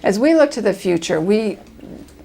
As we look to the future, we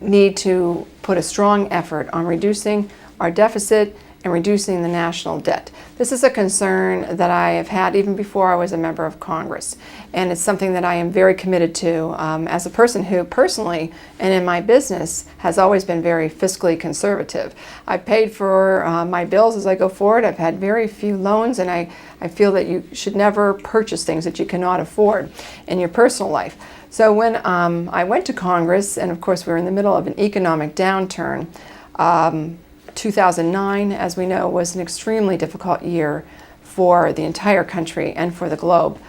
need to put a strong effort on reducing our deficit and reducing the national debt. This is a concern that I have had even before I was a member of Congress, and it's something that I am very committed to as a person who personally and in my business has always been very fiscally conservative. I've paid for my bills as I go forward. I've had very few loans, and I feel that you should never purchase things that you cannot afford in your personal life. So when I went to Congress, and of course we were in the middle of an economic downturn, 2009, as we know, was an extremely difficult year for the entire country and for the globe.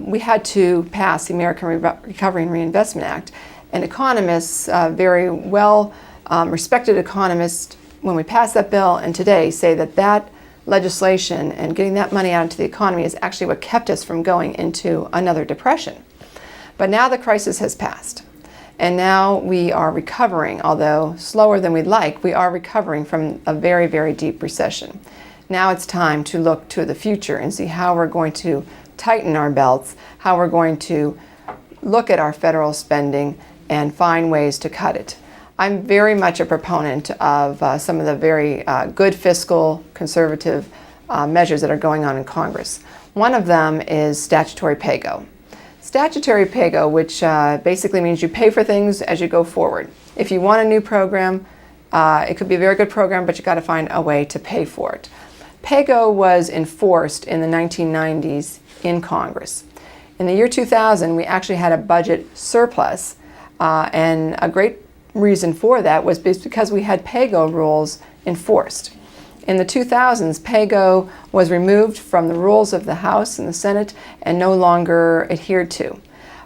We had to pass the American Recovery and Reinvestment Act, and economists, very well respected economists, when we passed that bill and today say that that legislation and getting that money out into the economy is actually what kept us from going into another depression. But now the crisis has passed. And now we are recovering, although slower than we'd like, we are recovering from a very, very deep recession. Now it's time to look to the future and see how we're going to tighten our belts, how we're going to look at our federal spending and find ways to cut it. I'm very much a proponent of some of the very good fiscal conservative measures that are going on in Congress. One of them is statutory pay-go. Statutory pay-go, which basically means you pay for things as you go forward. If you want a new program, it could be a very good program, but you got to find a way to pay for it. Pay-go was enforced in the 1990s in Congress. In the year 2000, we actually had a budget surplus, and a great reason for that was because we had pay-go rules enforced. In the 2000s, pay-go was removed from the rules of the House and the Senate and no longer adhered to.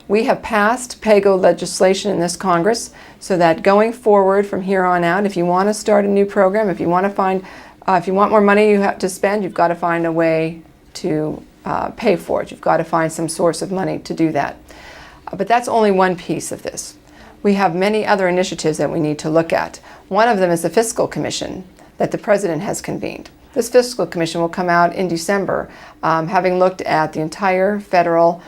We have passed pay-go legislation in this Congress so that going forward from here on out, if you want to start a new program, if you want to find, if you want more money you have to spend, you've got to find a way to pay for it. You've got to find some source of money to do that. But that's only one piece of this. We have many other initiatives that we need to look at. One of them is the Fiscal Commission that the President has convened. This Fiscal Commission will come out in December, having looked at the entire federal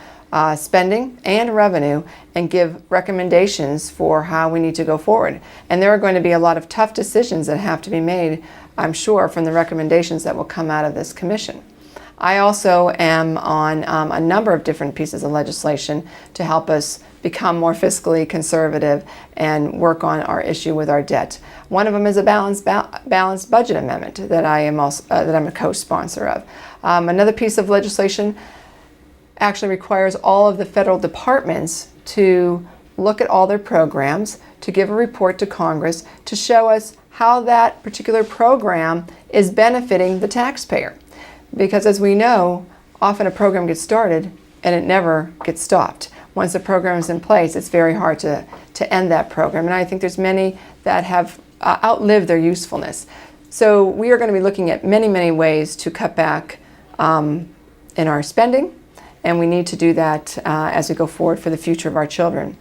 spending and revenue and give recommendations for how we need to go forward. And there are going to be a lot of tough decisions that have to be made, I'm sure, from the recommendations that will come out of this commission. I also am on a number of different pieces of legislation to help us become more fiscally conservative and work on our issue with our debt. One of them is a balanced budget amendment that I'm a co-sponsor of. Another piece of legislation actually requires all of the federal departments to look at all their programs, to give a report to Congress to show us how that particular program is benefiting the taxpayer. Because as we know, often a program gets started and it never gets stopped. Once the program is in place, it's very hard to end that program. And I think there's many that have outlived their usefulness. So we are going to be looking at many, many ways to cut back in our spending, and we need to do that as we go forward for the future of our children.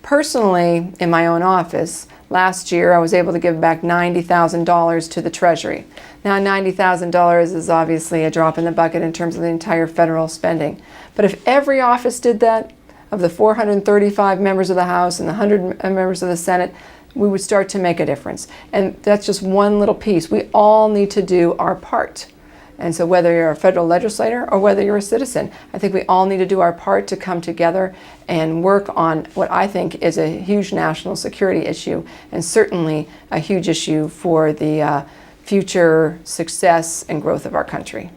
Personally, in my own office, last year I was able to give back $90,000 to the Treasury. Now $90,000 is obviously a drop in the bucket in terms of the entire federal spending. But if every office did that, of the 435 members of the House and the 100 members of the Senate, we would start to make a difference. And that's just one little piece. We all need to do our part. And so whether you're a federal legislator or whether you're a citizen, I think we all need to do our part to come together and work on what I think is a huge national security issue, and certainly a huge issue for the future success and growth of our country.